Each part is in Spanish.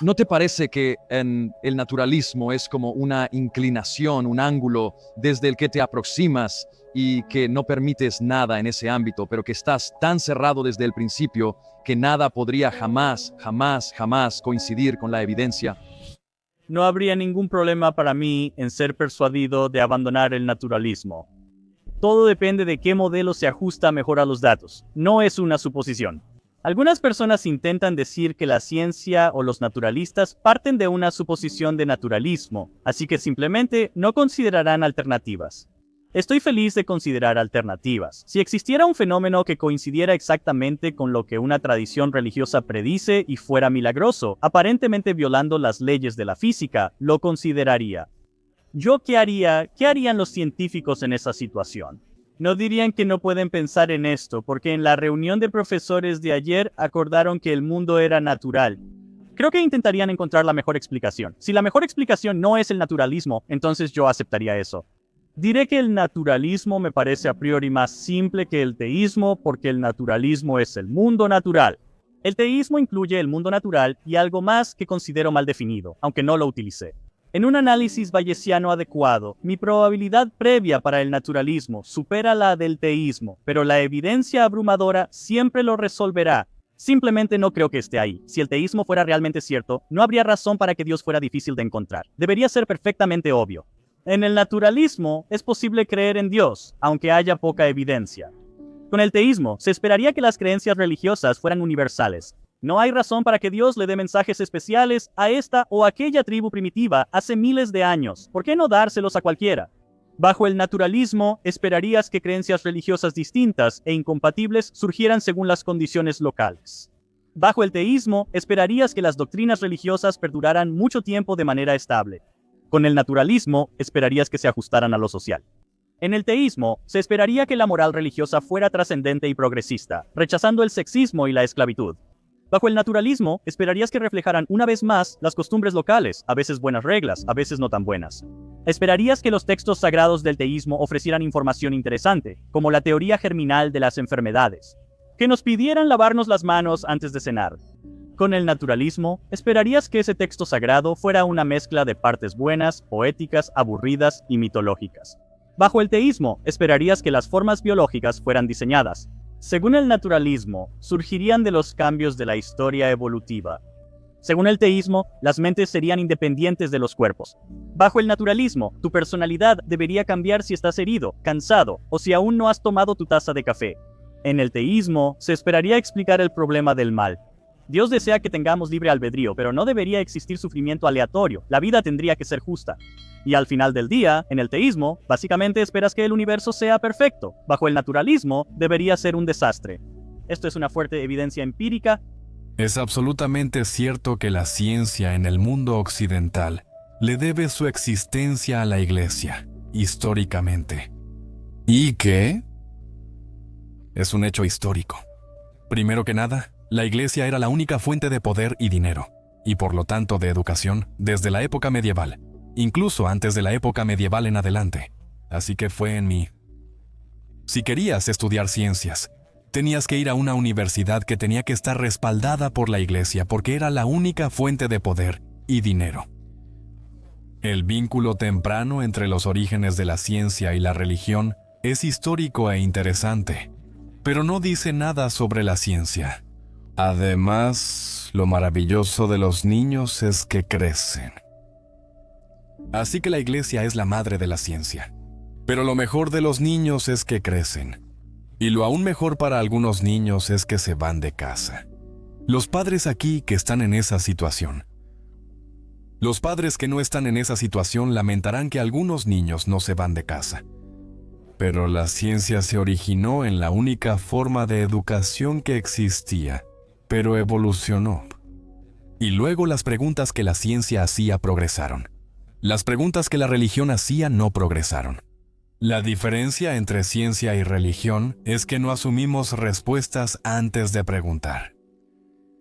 ¿No te parece que en el naturalismo es como una inclinación, un ángulo desde el que te aproximas y que no permites nada en ese ámbito, pero que estás tan cerrado desde el principio que nada podría jamás coincidir con la evidencia? No habría ningún problema para mí en ser persuadido de abandonar el naturalismo. Todo depende de qué modelo se ajusta mejor a los datos. No es una suposición. Algunas personas intentan decir que la ciencia o los naturalistas parten de una suposición de naturalismo, así que simplemente no considerarán alternativas. Estoy feliz de considerar alternativas. Si existiera un fenómeno que coincidiera exactamente con lo que una tradición religiosa predice y fuera milagroso, aparentemente violando las leyes de la física, lo consideraría. ¿Qué haría? ¿Qué harían los científicos en esa situación? No dirían que no pueden pensar en esto, porque en la reunión de profesores de ayer acordaron que el mundo era natural. Creo que intentarían encontrar la mejor explicación. Si la mejor explicación no es el naturalismo, entonces yo aceptaría eso. Diré que el naturalismo me parece a priori más simple que el teísmo porque el naturalismo es el mundo natural. El teísmo incluye el mundo natural y algo más que considero mal definido, aunque no lo utilicé. En un análisis bayesiano adecuado, mi probabilidad previa para el naturalismo supera la del teísmo, pero la evidencia abrumadora siempre lo resolverá. Simplemente no creo que esté ahí. Si el teísmo fuera realmente cierto, no habría razón para que Dios fuera difícil de encontrar. Debería ser perfectamente obvio. En el naturalismo es posible creer en Dios, aunque haya poca evidencia. Con el teísmo, se esperaría que las creencias religiosas fueran universales. No hay razón para que Dios le dé mensajes especiales a esta o aquella tribu primitiva hace miles de años. ¿Por qué no dárselos a cualquiera? Bajo el naturalismo, esperarías que creencias religiosas distintas e incompatibles surgieran según las condiciones locales. Bajo el teísmo, esperarías que las doctrinas religiosas perduraran mucho tiempo de manera estable. Con el naturalismo, esperarías que se ajustaran a lo social. En el teísmo, se esperaría que la moral religiosa fuera trascendente y progresista, rechazando el sexismo y la esclavitud. Bajo el naturalismo, esperarías que reflejaran una vez más las costumbres locales, a veces buenas reglas, a veces no tan buenas. Esperarías que los textos sagrados del teísmo ofrecieran información interesante, como la teoría germinal de las enfermedades. Que nos pidieran lavarnos las manos antes de cenar. Con el naturalismo, esperarías que ese texto sagrado fuera una mezcla de partes buenas, poéticas, aburridas y mitológicas. Bajo el teísmo, esperarías que las formas biológicas fueran diseñadas. Según el naturalismo, surgirían de los cambios de la historia evolutiva. Según el teísmo, las mentes serían independientes de los cuerpos. Bajo el naturalismo, tu personalidad debería cambiar si estás herido, cansado o si aún no has tomado tu taza de café. En el teísmo, se esperaría explicar el problema del mal. Dios desea que tengamos libre albedrío, pero no debería existir sufrimiento aleatorio. La vida tendría que ser justa. Y al final del día, en el teísmo, básicamente esperas que el universo sea perfecto. Bajo el naturalismo, debería ser un desastre. Esto es una fuerte evidencia empírica. Es absolutamente cierto que la ciencia en el mundo occidental le debe su existencia a la Iglesia, históricamente. ¿Y qué? Es un hecho histórico. Primero que nada, la Iglesia era la única fuente de poder y dinero, y por lo tanto de educación, desde la época medieval. Incluso antes de la época medieval en adelante. Así que fue en mí. Si querías estudiar ciencias, tenías que ir a una universidad que tenía que estar respaldada por la Iglesia porque era la única fuente de poder y dinero. El vínculo temprano entre los orígenes de la ciencia y la religión es histórico e interesante, pero no dice nada sobre la ciencia. Además, lo maravilloso de los niños es que crecen. Así que la Iglesia es la madre de la ciencia. Pero lo mejor de los niños es que crecen. Y lo aún mejor para algunos niños es que se van de casa. Los padres aquí que están en esa situación. Los padres que no están en esa situación lamentarán que algunos niños no se van de casa. Pero la ciencia se originó en la única forma de educación que existía, pero evolucionó. Y luego las preguntas que la ciencia hacía progresaron. Las preguntas que la religión hacía no progresaron. La diferencia entre ciencia y religión es que no asumimos respuestas antes de preguntar.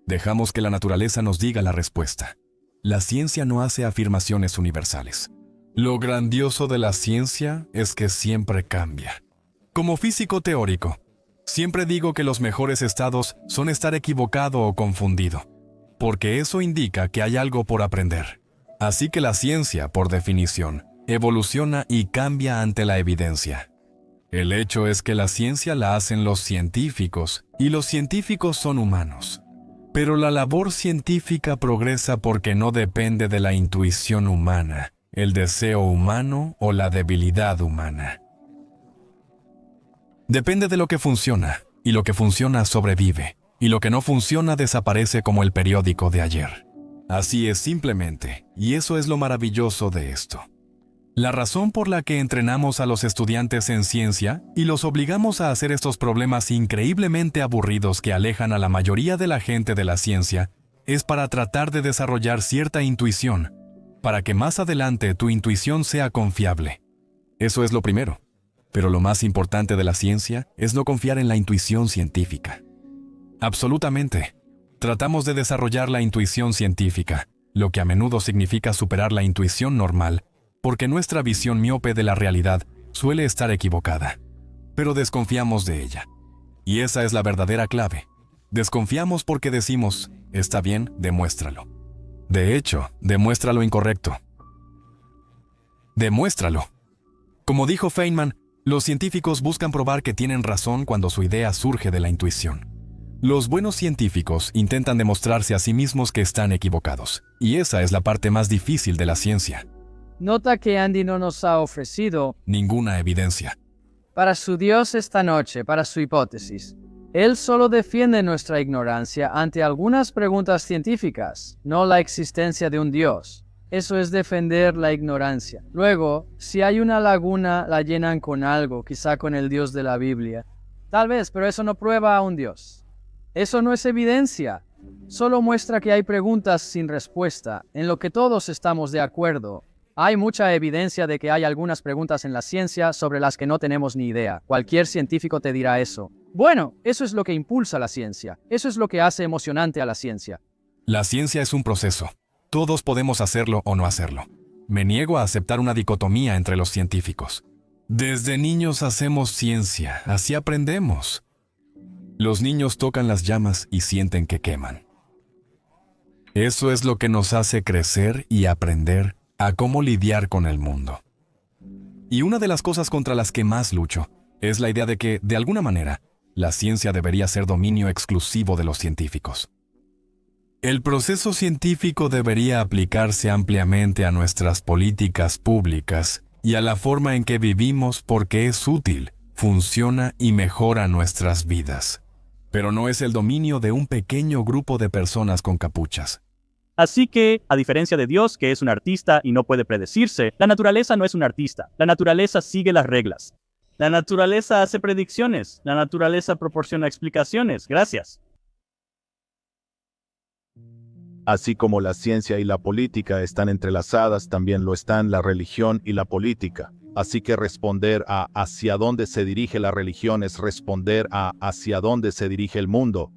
Dejamos que la naturaleza nos diga la respuesta. La ciencia no hace afirmaciones universales. Lo grandioso de la ciencia es que siempre cambia. Como físico teórico, siempre digo que los mejores estados son estar equivocado o confundido. porque eso indica que hay algo por aprender. Así que la ciencia, por definición, evoluciona y cambia ante la evidencia. El hecho es que la ciencia la hacen los científicos, y los científicos son humanos. Pero la labor científica progresa porque no depende de la intuición humana, el deseo humano o la debilidad humana. Depende de lo que funciona, y lo que funciona sobrevive, y lo que no funciona desaparece como el periódico de ayer. Así es simplemente, y eso es lo maravilloso de esto. La razón por la que entrenamos a los estudiantes en ciencia y los obligamos a hacer estos problemas increíblemente aburridos que alejan a la mayoría de la gente de la ciencia es para tratar de desarrollar cierta intuición, para que más adelante tu intuición sea confiable. Eso es lo primero. Pero lo más importante de la ciencia es no confiar en la intuición científica. Absolutamente. Tratamos de desarrollar la intuición científica, lo que a menudo significa superar la intuición normal, porque nuestra visión miope de la realidad suele estar equivocada. Pero desconfiamos de ella. Y esa es la verdadera clave. Desconfiamos porque decimos, está bien, demuéstralo. De hecho, demuestra lo incorrecto. Demuéstralo. Como dijo Feynman, los científicos buscan probar que tienen razón cuando su idea surge de la intuición. Los buenos científicos intentan demostrarse a sí mismos que están equivocados, y esa es la parte más difícil de la ciencia. Nota que Andy no nos ha ofrecido Ninguna evidencia. para su Dios esta noche, para su hipótesis. Él solo defiende nuestra ignorancia ante algunas preguntas científicas, no la existencia de un Dios. Eso es defender la ignorancia. Luego, si hay una laguna, la llenan con algo, quizá con el Dios de la Biblia. Tal vez, pero eso no prueba a un Dios. Eso no es evidencia. Solo muestra que hay preguntas sin respuesta, en lo que todos estamos de acuerdo. Hay mucha evidencia de que hay algunas preguntas en la ciencia sobre las que no tenemos ni idea. Cualquier científico te dirá eso. Bueno, eso es lo que impulsa la ciencia. Eso es lo que hace emocionante a la ciencia. La ciencia es un proceso. Todos podemos hacerlo o no hacerlo. Me niego a aceptar una dicotomía entre los científicos. Desde niños hacemos ciencia, así aprendemos. Los niños tocan las llamas y sienten que queman. Eso es lo que nos hace crecer y aprender a cómo lidiar con el mundo. Y una de las cosas contra las que más lucho es la idea de que, de alguna manera, la ciencia debería ser dominio exclusivo de los científicos. El proceso científico debería aplicarse ampliamente a nuestras políticas públicas y a la forma en que vivimos porque es útil, funciona y mejora nuestras vidas. Pero no es el dominio de un pequeño grupo de personas con capuchas. Así que, a diferencia de Dios, que es un artista y no puede predecirse, la naturaleza no es un artista. La naturaleza sigue las reglas. La naturaleza hace predicciones. La naturaleza proporciona explicaciones. Gracias. Así como la ciencia y la política están entrelazadas, también lo están la religión y la política. Así que responder a hacia dónde se dirige la religión es responder a hacia dónde se dirige el mundo.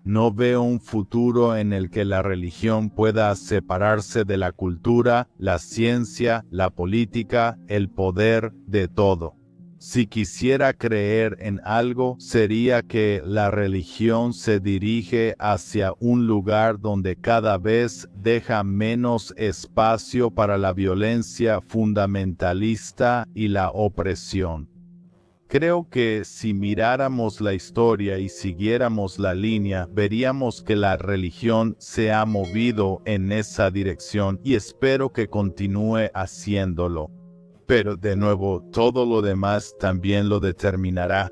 No veo un futuro en el que la religión pueda separarse de la cultura, la ciencia, la política, el poder, de todo. Si quisiera creer en algo, sería que la religión se dirige hacia un lugar donde cada vez deja menos espacio para la violencia fundamentalista y la opresión. Creo que si miráramos la historia y siguiéramos la línea, veríamos que la religión se ha movido en esa dirección y espero que continúe haciéndolo. Pero de nuevo, todo lo demás también lo determinará.